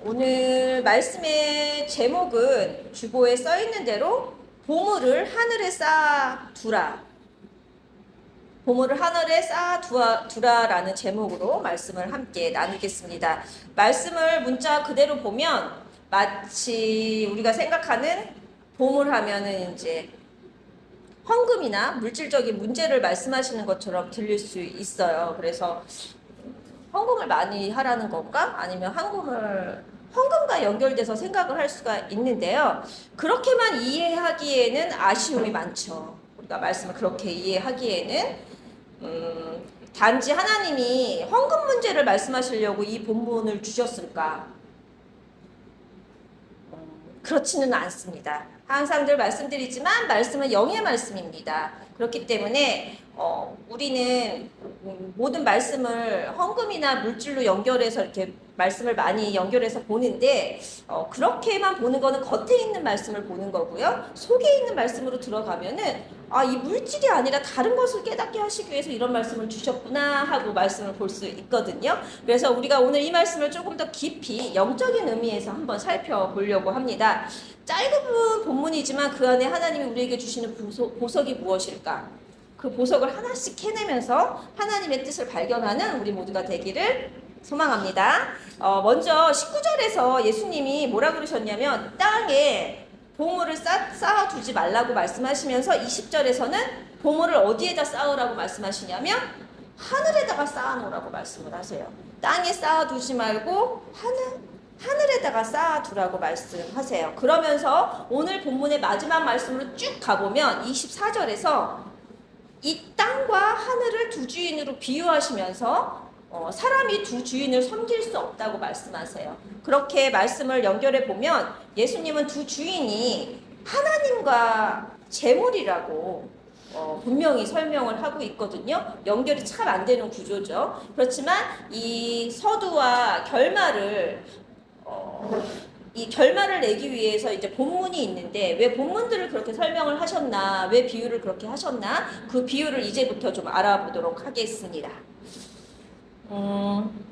오늘 말씀의 제목은 주보에 써 있는 대로 보물을 하늘에 쌓아두라. 보물을 하늘에 쌓아두라라는 제목으로 말씀을 함께 나누겠습니다. 말씀을 문자 그대로 보면 마치 우리가 생각하는 보물 하면은 이제 헌금이나 물질적인 문제를 말씀하시는 것처럼 들릴 수 있어요. 그래서 헌금을 많이 하라는 건가? 아니면 헌금과 연결돼서 생각을 할 수가 있는데요. 그렇게만 이해하기에는 아쉬움이 많죠. 우리가 말씀을 그렇게 이해하기에는 단지 하나님이 헌금 문제를 말씀하시려고 이 본문을 주셨을까? 그렇지는 않습니다. 항상 늘 말씀드리지만 말씀은 영의 말씀입니다. 그렇기 때문에 우리는 모든 말씀을 헌금이나 물질로 연결해서 이렇게 말씀을 많이 연결해서 보는데 그렇게만 보는 거는 겉에 있는 말씀을 보는 거고요. 속에 있는 말씀으로 들어가면은 이 물질이 아니라 다른 것을 깨닫게 하시기 위해서 이런 말씀을 주셨구나 하고 말씀을 볼 수 있거든요. 그래서 우리가 오늘 이 말씀을 조금 더 깊이 영적인 의미에서 한번 살펴보려고 합니다. 짧은 본문이지만 그 안에 하나님이 우리에게 주시는 보석이 무엇일까? 그 보석을 하나씩 캐내면서 하나님의 뜻을 발견하는 우리 모두가 되기를 소망합니다. 먼저 19절에서 예수님이 뭐라 그러셨냐면 땅에 보물을 쌓아두지 말라고 말씀하시면서 20절에서는 보물을 어디에다 쌓으라고 말씀하시냐면 하늘에다가 쌓아놓으라고 말씀을 하세요. 땅에 쌓아두지 말고 하늘에다가 쌓아두라고 말씀하세요. 그러면서 오늘 본문의 마지막 말씀으로 쭉 가보면 24절에서 이 땅과 하늘을 두 주인으로 비유하시면서 사람이 두 주인을 섬길 수 없다고 말씀하세요. 그렇게 말씀을 연결해 보면 예수님은 두 주인이 하나님과 재물이라고 분명히 설명을 하고 있거든요. 연결이 참 안 되는 구조죠. 그렇지만 이 서두와 이 결말을 내기 위해서 이제 본문이 있는데 왜 본문들을 그렇게 설명을 하셨나, 왜 비유를 그렇게 하셨나, 그 비유를 이제부터 좀 알아보도록 하겠습니다.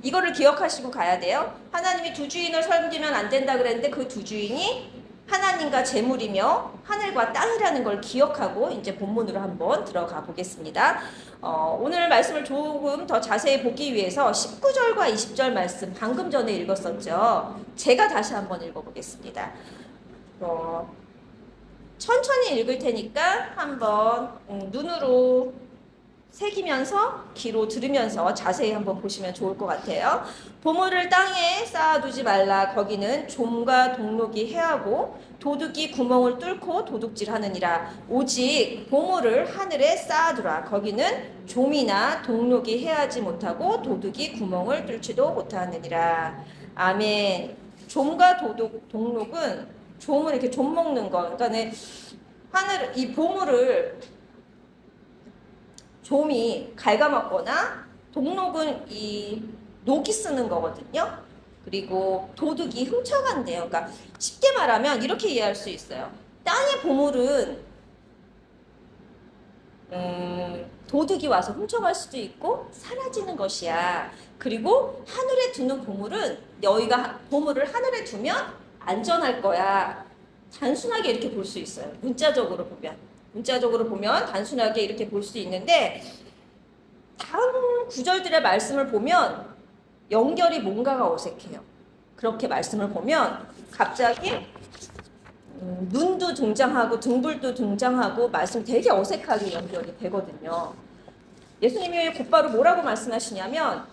이거를 기억하시고 가야 돼요. 하나님이 두 주인을 섬기면 안 된다 그랬는데 그 두 주인이 하나님과 재물이며 하늘과 땅이라는 걸 기억하고 이제 본문으로 한번 들어가 보겠습니다. 오늘 말씀을 조금 더 자세히 보기 위해서 19절과 20절 말씀 방금 전에 읽었었죠. 제가 다시 한번 읽어보겠습니다. 천천히 읽을 테니까 한번 눈으로 새기면서 귀로 들으면서 자세히 한번 보시면 좋을 것 같아요. 보물을 땅에 쌓아두지 말라. 거기는 좀과 동록이 해하고 도둑이 구멍을 뚫고 도둑질하느니라. 오직 보물을 하늘에 쌓아두라. 거기는 좀이나 동록이 해하지 못하고 도둑이 구멍을 뚫지도 못하느니라. 아멘. 좀과 동록은 좀을 이렇게 좀 먹는 거. 그러니까 이 보물을 좀이 갉아먹거나 동록은 이 녹이 쓰는 거거든요. 그리고 도둑이 훔쳐간대요. 그러니까 쉽게 말하면 이렇게 이해할 수 있어요. 땅의 보물은 도둑이 와서 훔쳐갈 수도 있고 사라지는 것이야. 그리고 하늘에 두는 보물은 너희가 보물을 하늘에 두면 안전할 거야. 단순하게 이렇게 볼 수 있어요. 문자적으로 보면 단순하게 이렇게 볼 수 있는데 다음 구절들의 말씀을 보면 연결이 뭔가가 어색해요. 그렇게 말씀을 보면 갑자기 눈도 등장하고 등불도 등장하고 말씀 되게 어색하게 연결이 되거든요. 예수님이 곧바로 뭐라고 말씀하시냐면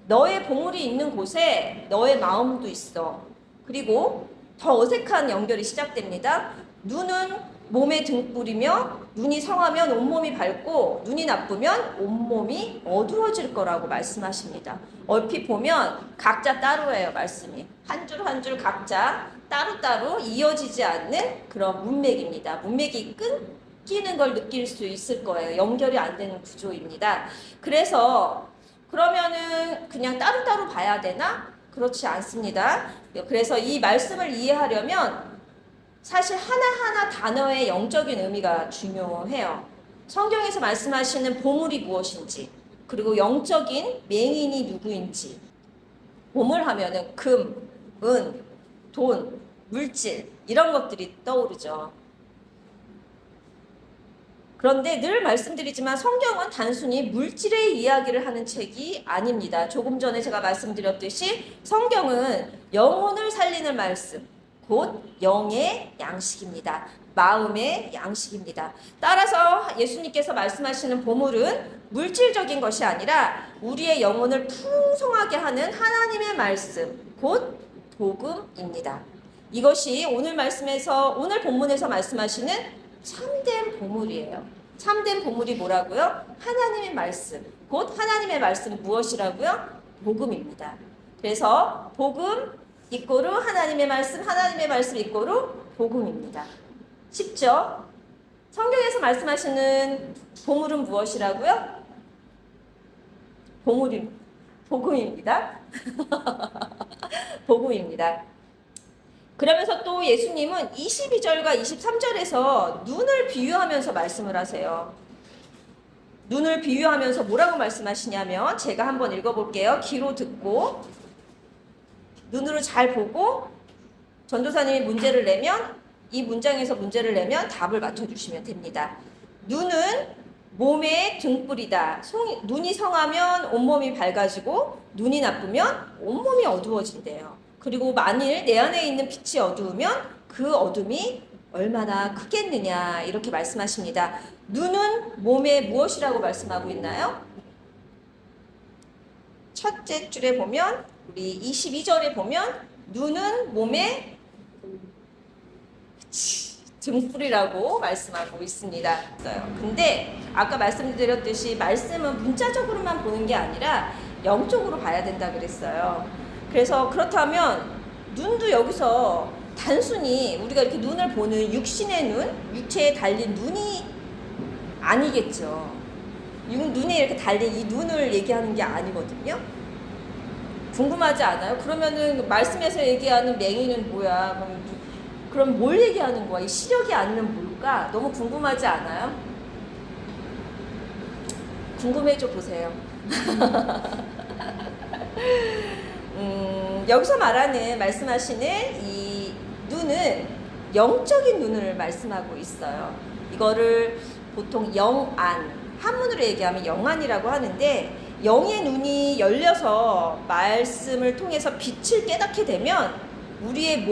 너의 보물이 있는 곳에 너의 마음도 있어. 그리고 더 어색한 연결이 시작됩니다. 눈은 몸에 등불이며 눈이 성하면 온몸이 밝고 눈이 나쁘면 온몸이 어두워질 거라고 말씀하십니다. 얼핏 보면 각자 따로예요. 말씀이 한 줄 한 줄 각자 따로따로 이어지지 않는 그런 문맥입니다. 문맥이 끊기는 걸 느낄 수 있을 거예요. 연결이 안 되는 구조입니다. 그래서 그러면은 그냥 따로따로 봐야 되나? 그렇지 않습니다. 그래서 이 말씀을 이해하려면 사실 하나하나 단어의 영적인 의미가 중요해요. 성경에서 말씀하시는 보물이 무엇인지, 그리고 영적인 맹인이 누구인지. 보물 하면은 금, 은, 돈, 물질 이런 것들이 떠오르죠. 그런데 늘 말씀드리지만 성경은 단순히 물질의 이야기를 하는 책이 아닙니다. 조금 전에 제가 말씀드렸듯이 성경은 영혼을 살리는 말씀, 곧 영의 양식입니다. 마음의 양식입니다. 따라서 예수님께서 말씀하시는 보물은 물질적인 것이 아니라 우리의 영혼을 풍성하게 하는 하나님의 말씀, 곧 복음입니다. 이것이 오늘 본문에서 말씀하시는 참된 보물이에요. 참된 보물이 뭐라고요? 하나님의 말씀. 곧 하나님의 말씀 무엇이라고요? 복음입니다. 그래서 복음 이꼬르 하나님의 말씀 이꼬르 복음입니다. 쉽죠? 성경에서 말씀하시는 보물은 무엇이라고요? 복음입니다. 복음입니다. 그러면서 또 예수님은 22절과 23절에서 눈을 비유하면서 말씀을 하세요. 눈을 비유하면서 뭐라고 말씀하시냐면 제가 한번 읽어볼게요. 귀로 듣고 눈으로 잘 보고 전도사님이 문제를 내면 이 문장에서 문제를 내면 답을 맞춰주시면 됩니다. 눈은 몸의 등불이다. 눈이 성하면 온몸이 밝아지고 눈이 나쁘면 온몸이 어두워진대요. 그리고 만일 내 안에 있는 빛이 어두우면 그 어둠이 얼마나 크겠느냐 이렇게 말씀하십니다. 눈은 몸의 무엇이라고 말씀하고 있나요? 첫째 줄에 보면 우리 22절에 보면 눈은 몸의 등불이라고 말씀하고 있습니다. 근데 아까 말씀드렸듯이 말씀은 문자적으로만 보는 게 아니라 영적으로 봐야 된다 그랬어요. 그래서 그렇다면 눈도 여기서 단순히 우리가 이렇게 눈을 보는 육신의 눈, 육체에 달린 눈이 아니겠죠. 눈에 이렇게 달린 이 눈을 얘기하는 게 아니거든요. 궁금하지 않아요? 그러면은 말씀에서 얘기하는 맹인은 뭐야? 그럼 뭘 얘기하는 거야? 이 시력이 아니면 뭘까? 너무 궁금하지 않아요? 궁금해져 보세요. 여기서 말씀하시는 이 눈은 영적인 눈을 말씀하고 있어요. 이거를 보통 영안, 한문으로 얘기하면 영안이라고 하는데 영의 눈이 열려서 말씀을 통해서 빛을 깨닫게 되면 우리의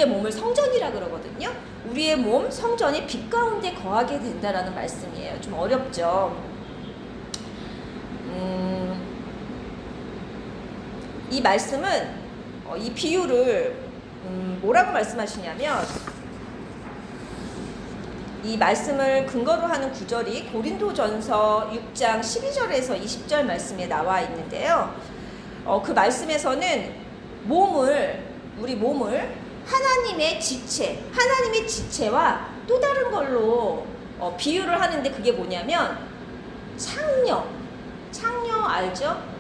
몸을 성전이라 그러거든요. 우리의 몸, 성전이 빛 가운데 거하게 된다라는 말씀이에요. 좀 어렵죠. 이 말씀은 이 비유를 뭐라고 말씀하시냐면 이 말씀을 근거로 하는 구절이 고린도전서 6장 12절에서 20절 말씀에 나와 있는데요. 그 말씀에서는 우리 몸을 하나님의 지체와 또 다른 걸로 비유를 하는데 그게 뭐냐면 창녀 알죠?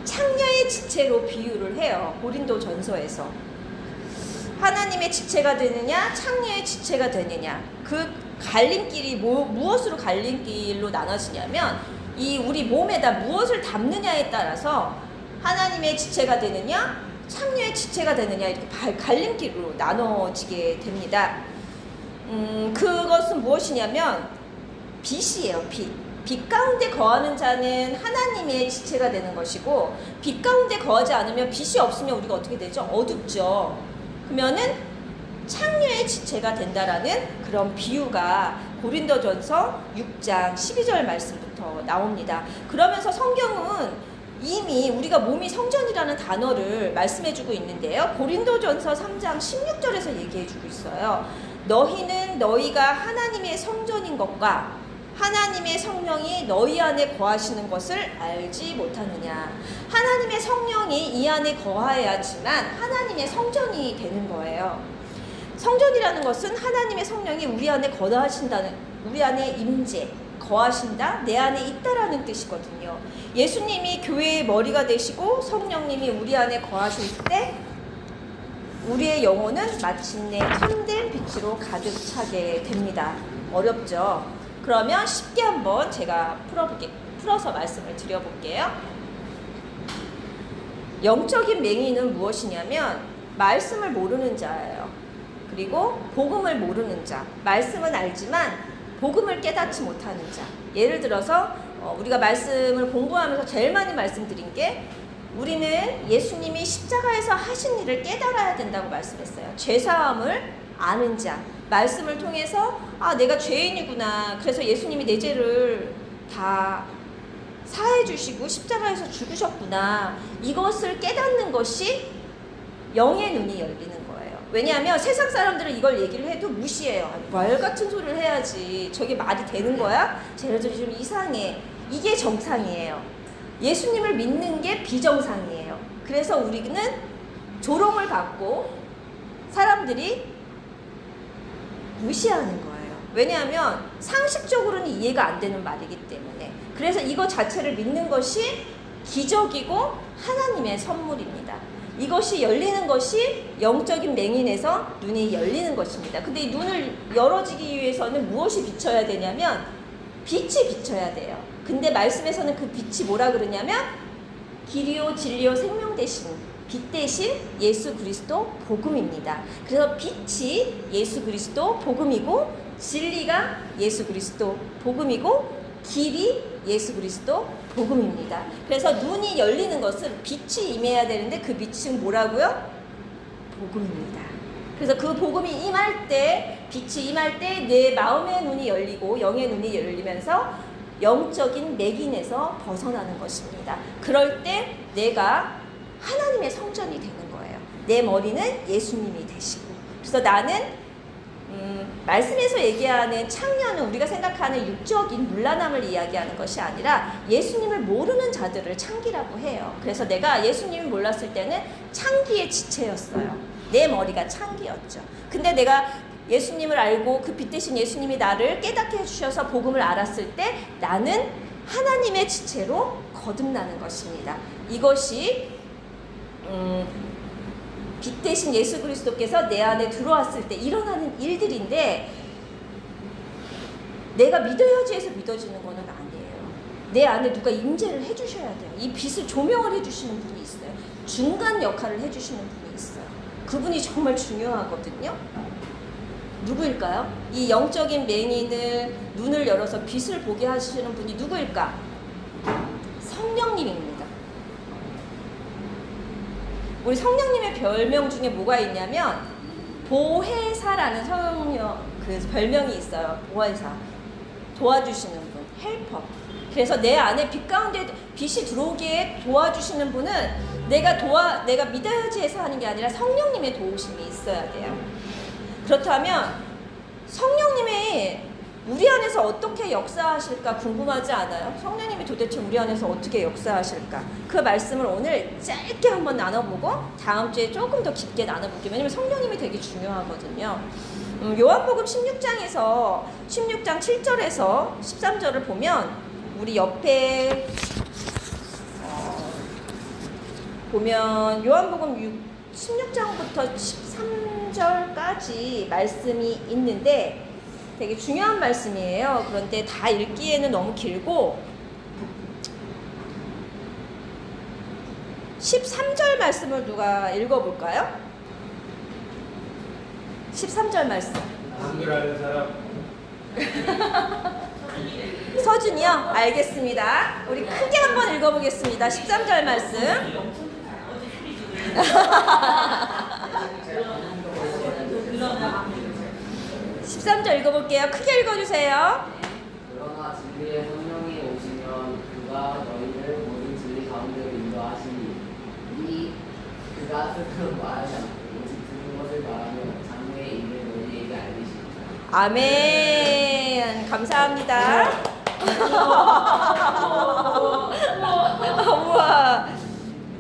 창녀의 지체로 비유를 해요. 고린도전서에서. 하나님의 지체가 되느냐 창녀의 지체가 되느냐 그 갈림길이 무엇으로 갈림길로 나눠지냐면 이 우리 몸에다 무엇을 담느냐에 따라서 하나님의 지체가 되느냐 창녀의 지체가 되느냐 이렇게 갈림길로 나눠지게 됩니다. 그것은 무엇이냐면 빛이에요. 빛 가운데 거하는 자는 하나님의 지체가 되는 것이고 빛 가운데 거하지 않으면 빛이 없으면 우리가 어떻게 되죠? 어둡죠. 그러면은 창녀의 지체가 된다라는 그런 비유가 고린도전서 6장 12절 말씀부터 나옵니다. 그러면서 성경은 이미 우리가 몸이 성전이라는 단어를 말씀해주고 있는데요. 고린도전서 3장 16절에서 얘기해주고 있어요. 너희는 너희가 하나님의 성전인 것과 하나님의 성령이 너희 안에 거하시는 것을 알지 못하느냐. 하나님의 성령이 이 안에 거하여야지만 하나님의 성전이 되는 거예요. 성전이라는 것은 하나님의 성령이 우리 안에 우리 안에 임재, 거하신다, 내 안에 있다라는 뜻이거든요. 예수님이 교회의 머리가 되시고 성령님이 우리 안에 거하실 때 우리의 영혼은 마침내 참된 빛으로 가득 차게 됩니다. 어렵죠? 그러면 쉽게 한번 제가 풀어서 말씀을 드려볼게요. 영적인 맹인은 무엇이냐면 말씀을 모르는 자예요. 그리고 복음을 모르는 자. 말씀은 알지만 복음을 깨닫지 못하는 자. 예를 들어서 우리가 말씀을 공부하면서 제일 많이 말씀드린 게 우리는 예수님이 십자가에서 하신 일을 깨달아야 된다고 말씀했어요. 죄사함을 아는 자. 말씀을 통해서 내가 죄인이구나. 그래서 예수님이 내 죄를 다 사해 주시고 십자가에서 죽으셨구나. 이것을 깨닫는 것이 영의 눈이 열리는 거예요. 왜냐하면 세상 사람들은 이걸 얘기를 해도 무시해요. 말 같은 소리를 해야지. 저게 말이 되는 거야? 쟤네들이 좀 이상해. 이게 정상이에요. 예수님을 믿는 게 비정상이에요. 그래서 우리는 조롱을 받고 사람들이 무시하는 거예요. 왜냐하면 상식적으로는 이해가 안 되는 말이기 때문에. 그래서 이거 자체를 믿는 것이 기적이고 하나님의 선물입니다. 이것이 열리는 것이 영적인 맹인에서 눈이 열리는 것입니다. 근데 이 눈을 열어지기 위해서는 무엇이 비쳐야 되냐면 빛이 비쳐야 돼요. 근데 말씀에서는 그 빛이 뭐라 그러냐면 길이요 진리요 생명 대신 빛 대신 예수 그리스도 복음입니다. 그래서 빛이 예수 그리스도 복음이고 진리가 예수 그리스도 복음이고 길이 예수 그리스도 복음입니다. 그래서 눈이 열리는 것은 빛이 임해야 되는데 그 빛은 뭐라고요? 복음입니다. 그래서 그 복음이 임할 때, 빛이 임할 때 내 마음의 눈이 열리고 영의 눈이 열리면서 영적인 맥인에서 벗어나는 것입니다. 그럴 때 내가 하나님의 성전이 되는 거예요. 내 머리는 예수님이 되시고. 그래서 나는 말씀에서 얘기하는 창녀는 우리가 생각하는 육적인 문란함을 이야기하는 것이 아니라 예수님을 모르는 자들을 창기라고 해요. 그래서 내가 예수님을 몰랐을 때는 창기의 지체였어요. 내 머리가 창기였죠. 근데 내가 예수님을 알고 그 빛 대신 예수님이 나를 깨닫게 해주셔서 복음을 알았을 때 나는 하나님의 지체로 거듭나는 것입니다. 이것이 빛 대신 예수 그리스도께서 내 안에 들어왔을 때 일어나는 일들인데 내가 믿어야지 해서 믿어지는 것은 아니에요. 내 안에 누가 임재를 해주셔야 돼요. 이 빛을 조명을 해주시는 분이 있어요. 중간 역할을 해주시는 분이 있어요. 그분이 정말 중요하거든요. 누구일까요? 이 영적인 맹인을 눈을 열어서 빛을 보게 하시는 분이 누구일까? 성령님입니다. 우리 성령님의 별명 중에 뭐가 있냐면 보혜사라는 성령 그 별명이 있어요. 보혜사. 도와주시는 분, 헬퍼. 그래서 내 안에 빛 가운데 빛이 들어오게 도와주시는 분은 내가 믿어야지 해서 하는 게 아니라 성령님의 도우심이 있어야 돼요. 그렇다면 성령님이 우리 안에서 어떻게 역사하실까 궁금하지 않아요? 성령님이 도대체 우리 안에서 어떻게 역사하실까? 그 말씀을 오늘 짧게 한번 나눠보고 다음 주에 조금 더 깊게 나눠볼게요. 왜냐면 성령님이 되게 중요하거든요. 요한복음 16장 7절에서 13절을 보면 우리 옆에 보면 요한복음 16장부터 13절까지 말씀이 있는데 되게 중요한 말씀이에요. 그런데 다 읽기에는 너무 길고 13절 말씀을 누가 읽어볼까요? 13절 말씀. 한글 아는 사람? 서준이요? 알겠습니다. 우리 크게 한번 읽어보겠습니다. 13절 말씀. 13절 읽어볼게요. 크게 읽어주세요. 그러나 진리의 성령이 오시면 그가 너희를 모든 진리 가운데로 인도하시니 이 그가 스스로 말하지 않고 오직 듣는 것을 말하며 장래의 일을 너희에게 알리시리라. 아멘. 감사합니다. 우와.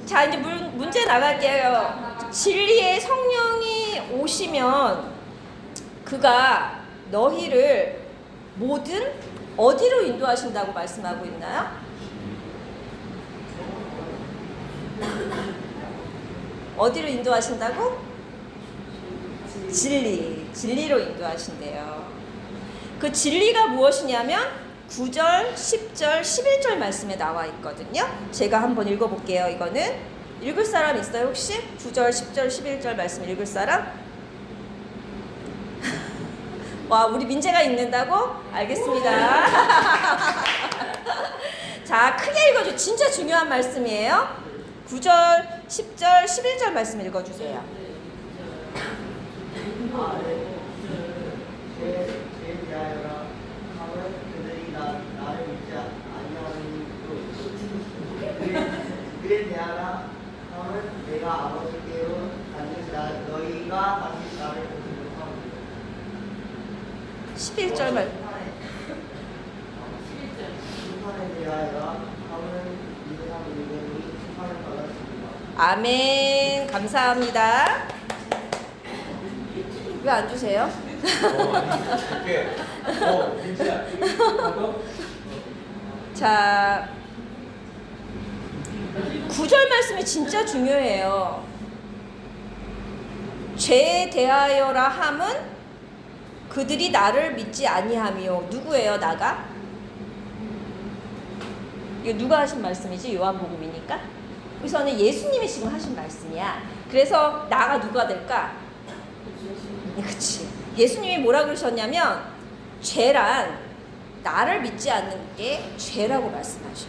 자, 이제 문제 나갈게요. 진리의 성령이 오시면 그가 너희를 모든 어디로 인도하신다고 말씀하고 있나요? 어디로 인도하신다고? 진리로 인도하신대요. 그 진리가 무엇이냐면 9절, 10절, 11절 말씀에 나와 있거든요. 제가 한번 읽어볼게요. 이거는 읽을 사람 있어요 혹시? 9절, 10절, 11절 말씀 읽을 사람? 와, 우리 민재가 읽는다고? 알겠습니다. 자, 크게 읽어줘. 진짜 중요한 말씀이에요. 9절, 10절, 11절 말씀 읽어주세요. 제 대하여라 하면 그들이 나를 믿지 아니하는 그에 대하라 하면 내가 아버지께로 갔는지라 너희가 다시 나를 보지 못하고 11절 말. 심판에 대하여라 하면 이 세상 인간이 심판을 받았습니다. 아멘. 감사합니다. 왜 안 주세요? 자, 9절 말씀이 진짜 중요해요. 죄에 대하여라 함은 그들이 나를 믿지 아니하며. 누구예요, 나가? 이거 누가 하신 말씀이지? 요한복음이니까. 우선은 예수님이 지금 하신 말씀이야. 그래서 나가 누가 될까? 그치. 예수님이 뭐라 그러셨냐면 죄란 나를 믿지 않는 게 죄라고 말씀하셔.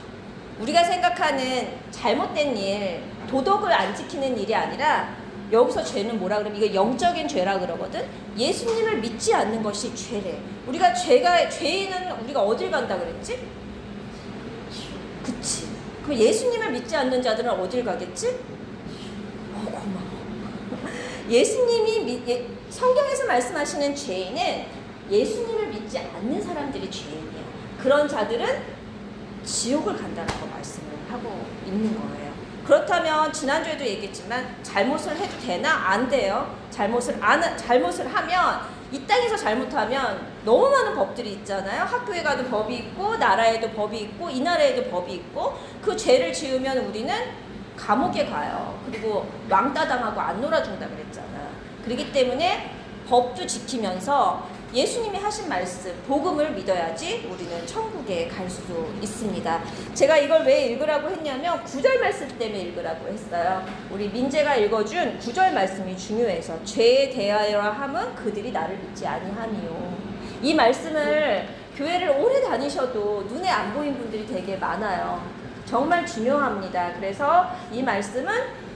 우리가 생각하는 잘못된 일, 도덕을 안 지키는 일이 아니라 여기서 죄는 뭐라 그러면 이거 영적인 죄라 그러거든. 예수님을 믿지 않는 것이 죄래. 우리가 죄인은 우리가 어딜 간다 그랬지? 그치. 그럼 예수님을 믿지 않는 자들은 어딜 가겠지? 고마워. 예수님이 성경에서 말씀하시는 죄인은 예수님을 믿지 않는 사람들이 죄인이야. 그런 자들은 지옥을 간다라고 말씀을 하고 있는 거예요. 그렇다면 지난주에도 얘기했지만 잘못을 해도 되나? 안 돼요. 잘못을 하면 이 땅에서 잘못하면 너무 많은 법들이 있잖아요. 학교에 가도 법이 있고 나라에도 법이 있고 이 나라에도 법이 있고 그 죄를 지으면 우리는 감옥에 가요. 그리고 왕따 당하고 안 놀아준다 그랬잖아. 그렇기 때문에 법도 지키면서 예수님이 하신 말씀, 복음을 믿어야지 우리는 천국에 갈 수 있습니다. 제가 이걸 왜 읽으라고 했냐면 9절 말씀 때문에 읽으라고 했어요. 우리 민재가 읽어준 9절 말씀이 중요해서 죄에 대하여라 함은 그들이 나를 믿지 아니하니요. 이 말씀을 교회를 오래 다니셔도 눈에 안 보인 분들이 되게 많아요. 정말 중요합니다. 그래서 이 말씀은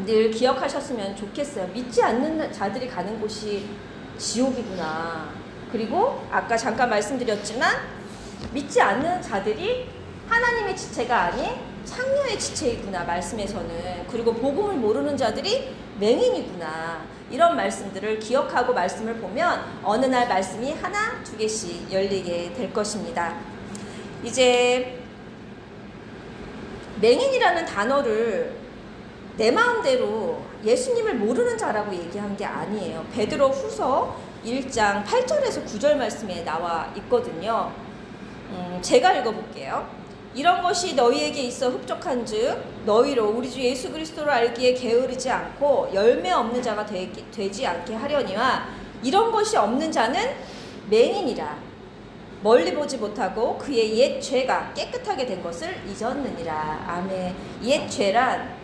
늘 기억하셨으면 좋겠어요. 믿지 않는 자들이 가는 곳이 지옥이구나. 그리고 아까 잠깐 말씀드렸지만 믿지 않는 자들이 하나님의 지체가 아닌 창녀의 지체이구나 말씀에서는. 그리고 복음을 모르는 자들이 맹인이구나. 이런 말씀들을 기억하고 말씀을 보면 어느 날 말씀이 하나, 두 개씩 열리게 될 것입니다. 이제 맹인이라는 단어를 내 마음대로 예수님을 모르는 자라고 얘기한 게 아니에요. 베드로 후서 1장 8절에서 9절 말씀에 나와 있거든요. 제가 읽어볼게요. 이런 것이 너희에게 있어 흡족한 즉 너희로 우리 주 예수 그리스도를 알기에 게으르지 않고 열매 없는 자가 되지 않게 하려니와 이런 것이 없는 자는 맹인이라 멀리 보지 못하고 그의 옛 죄가 깨끗하게 된 것을 잊었느니라. 아멘. 옛 죄란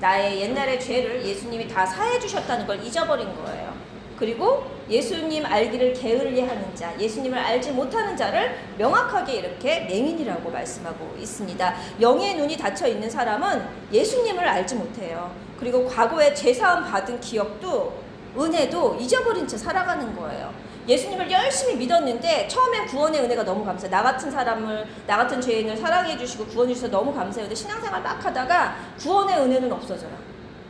나의 옛날의 죄를 예수님이 다 사해 주셨다는 걸 잊어버린 거예요. 그리고 예수님 알기를 게을리 하는 자, 예수님을 알지 못하는 자를 명확하게 이렇게 맹인이라고 말씀하고 있습니다. 영의 눈이 닫혀 있는 사람은 예수님을 알지 못해요. 그리고 과거에 죄사함 받은 기억도 은혜도 잊어버린 채 살아가는 거예요. 예수님을 열심히 믿었는데 처음엔 구원의 은혜가 너무 감사해요. 나 같은 죄인을 사랑해 주시고 구원해 주셔서 너무 감사해요. 근데 신앙생활 막 하다가 구원의 은혜는 없어져요.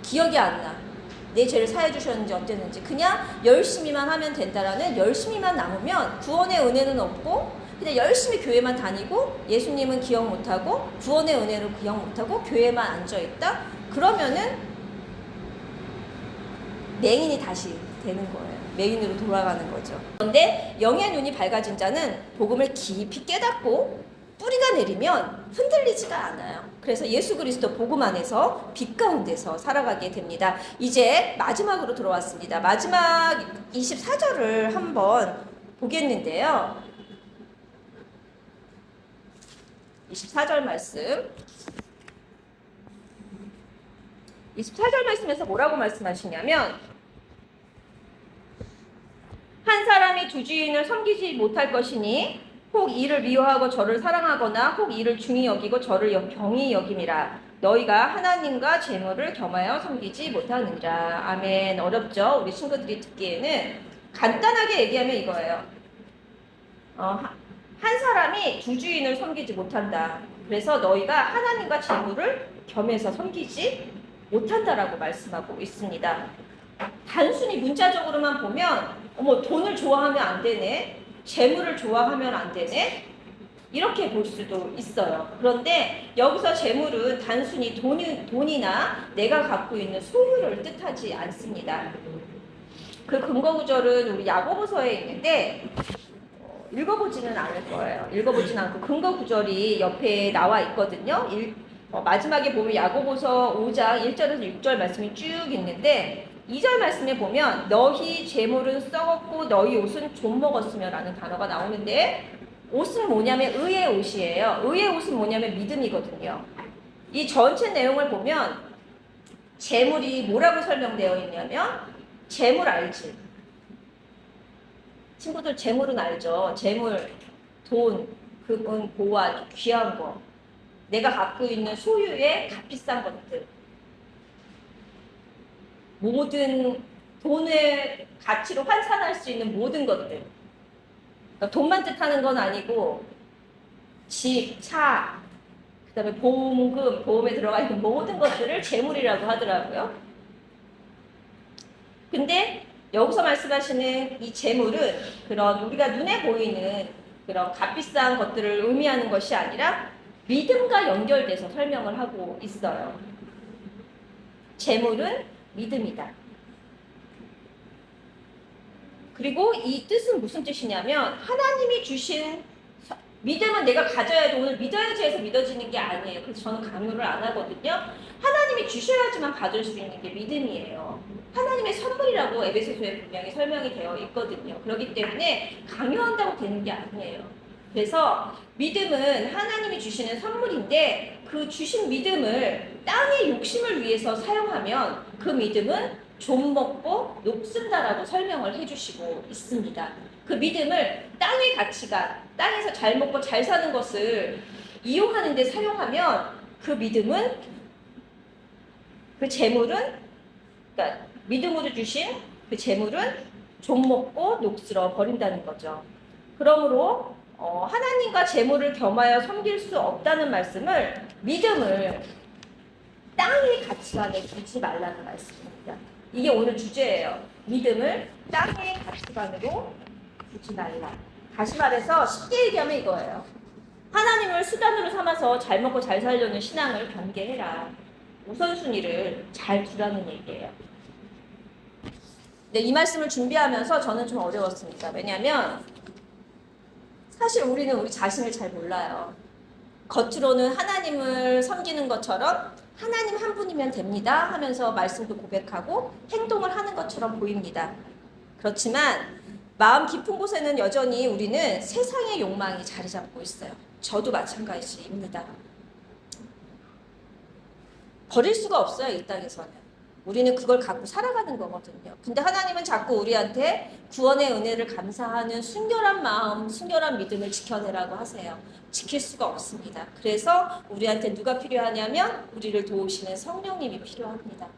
기억이 안 나. 내 죄를 사해 주셨는지 어땠는지. 그냥 열심히만 하면 된다라는 열심히만 남으면 구원의 은혜는 없고 그냥 열심히 교회만 다니고 예수님은 기억 못하고 구원의 은혜를 기억 못하고 교회만 앉아있다? 그러면은 맹인이 다시 되는 거예요. 맹인으로 돌아가는 거죠. 그런데 영의 눈이 밝아진 자는 복음을 깊이 깨닫고 뿌리가 내리면 흔들리지가 않아요. 그래서 예수 그리스도 복음 안에서 빛 가운데서 살아가게 됩니다. 이제 마지막으로 들어왔습니다. 마지막 24절을 한번 보겠는데요. 24절 말씀. 24절 말씀에서 뭐라고 말씀하시냐면 한 사람이 두 주인을 섬기지 못할 것이니 혹 이를 미워하고 저를 사랑하거나 혹 이를 중히 여기고 저를 경히 여김이라. 너희가 하나님과 재물을 겸하여 섬기지 못하느니라. 아멘. 어렵죠? 우리 친구들이 듣기에는. 간단하게 얘기하면 이거예요. 한 사람이 두 주인을 섬기지 못한다. 그래서 너희가 하나님과 재물을 겸해서 섬기지 못한다라고 말씀하고 있습니다. 단순히 문자적으로만 보면 돈을 좋아하면 안 되네, 재물을 좋아하면 안 되네, 이렇게 볼 수도 있어요. 그런데 여기서 재물은 단순히 돈이나 내가 갖고 있는 소유를 뜻하지 않습니다. 그 근거 구절은 우리 야고보서에 있는데 읽어보지는 않을 거예요. 읽어보지는 않고 근거 구절이 옆에 나와 있거든요. 마지막에 보면 야고보서 5장 1절에서 6절 말씀이 쭉 있는데 2절 말씀에 보면 너희 재물은 썩었고 너희 옷은 좀 먹었으며 라는 단어가 나오는데 옷은 뭐냐면 의의 옷이에요. 의의 옷은 뭐냐면 믿음이거든요. 이 전체 내용을 보면 재물이 뭐라고 설명되어 있냐면 재물 알지? 친구들 재물은 알죠? 재물, 돈, 그건 보아, 귀한 거. 내가 갖고 있는 소유의 값비싼 것들. 모든 돈의 가치로 환산할 수 있는 모든 것들. 그러니까 돈만 뜻하는 건 아니고 집, 차, 그 다음에 보험금, 보험에 들어가 있는 모든 것들을 재물이라고 하더라고요. 근데 여기서 말씀하시는 이 재물은 그런 우리가 눈에 보이는 그런 값비싼 것들을 의미하는 것이 아니라 믿음과 연결돼서 설명을 하고 있어요. 재물은 믿음이다. 그리고 이 뜻은 무슨 뜻이냐면 하나님이 주신 믿음은 내가 가져야 돼. 오늘 믿어야지 해서 믿어지는 게 아니에요. 그래서 저는 강요를 안 하거든요. 하나님이 주셔야지만 받을 수 있는 게 믿음이에요. 하나님의 선물이라고 에베소서에 분명히 설명이 되어 있거든요. 그렇기 때문에 강요한다고 되는 게 아니에요. 그래서 믿음은 하나님이 주시는 선물인데 그 주신 믿음을 땅의 욕심을 위해서 사용하면 그 믿음은 좀 먹고 녹슨다라고 설명을 해주시고 있습니다. 그 믿음을 땅의 가치가 땅에서 잘 먹고 잘 사는 것을 이용하는 데 사용하면 그 믿음은 그 재물은 그러니까 믿음으로 주신 그 재물은 좀 먹고 녹슬어 버린다는 거죠. 그러므로 하나님과 재물을 겸하여 섬길 수 없다는 말씀을 믿음을 땅의 가치관에 두지 말라는 말씀입니다. 이게 오늘 주제예요. 믿음을 땅의 가치관으로 두지 말라. 다시 말해서 쉽게 얘기하면 이거예요. 하나님을 수단으로 삼아서 잘 먹고 잘 살려는 신앙을 경계해라. 우선순위를 잘 두라는 얘기예요. 근데 이 말씀을 준비하면서 저는 좀 어려웠습니다. 왜냐하면 사실 우리는 우리 자신을 잘 몰라요. 겉으로는 하나님을 섬기는 것처럼 하나님 한 분이면 됩니다 하면서 말씀도 고백하고 행동을 하는 것처럼 보입니다. 그렇지만 마음 깊은 곳에는 여전히 우리는 세상의 욕망이 자리 잡고 있어요. 저도 마찬가지입니다. 버릴 수가 없어요. 이 땅에서는. 우리는 그걸 갖고 살아가는 거거든요. 근데 하나님은 자꾸 우리한테 구원의 은혜를 감사하는 순결한 마음, 순결한 믿음을 지켜내라고 하세요. 지킬 수가 없습니다. 그래서 우리한테 누가 필요하냐면 우리를 도우시는 성령님이 필요합니다.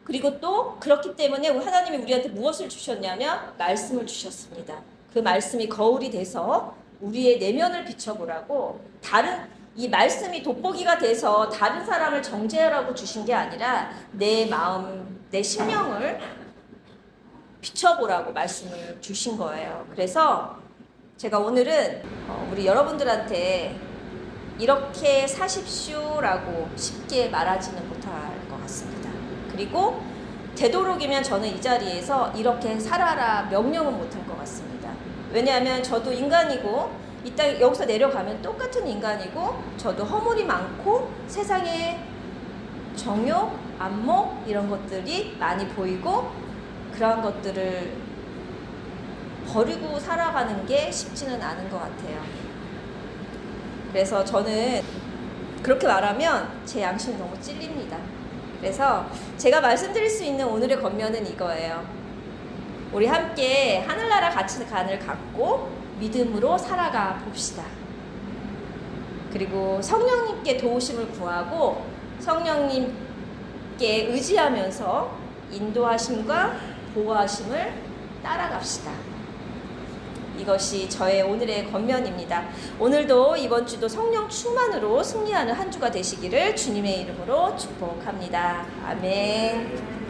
그리고 또 그렇기 때문에 하나님이 우리한테 무엇을 주셨냐면 말씀을 주셨습니다. 그 말씀이 거울이 돼서 우리의 내면을 비춰보라고 이 말씀이 돋보기가 돼서 다른 사람을 정죄하라고 주신 게 아니라 내 마음, 내 심령을 비춰보라고 말씀을 주신 거예요. 그래서 제가 오늘은 우리 여러분들한테 이렇게 사십시오라고 쉽게 말하지는 못할 것 같습니다. 그리고 되도록이면 저는 이 자리에서 이렇게 살아라 명령은 못할 것 같습니다. 왜냐하면 저도 인간이고 이 땅 여기서 내려가면 똑같은 인간이고 저도 허물이 많고 세상에 정욕, 안목 이런 것들이 많이 보이고 그러한 것들을 버리고 살아가는 게 쉽지는 않은 것 같아요. 그래서 저는 그렇게 말하면 제 양심이 너무 찔립니다. 그래서 제가 말씀드릴 수 있는 오늘의 권면은 이거예요. 우리 함께 하늘나라 가치관을 갖고 믿음으로 살아가 봅시다. 그리고 성령님께 도우심을 구하고 성령님께 의지하면서 인도하심과 보호하심을 따라갑시다. 이것이 저의 오늘의 권면입니다. 오늘도 이번 주도 성령 충만으로 승리하는 한 주가 되시기를 주님의 이름으로 축복합니다. 아멘.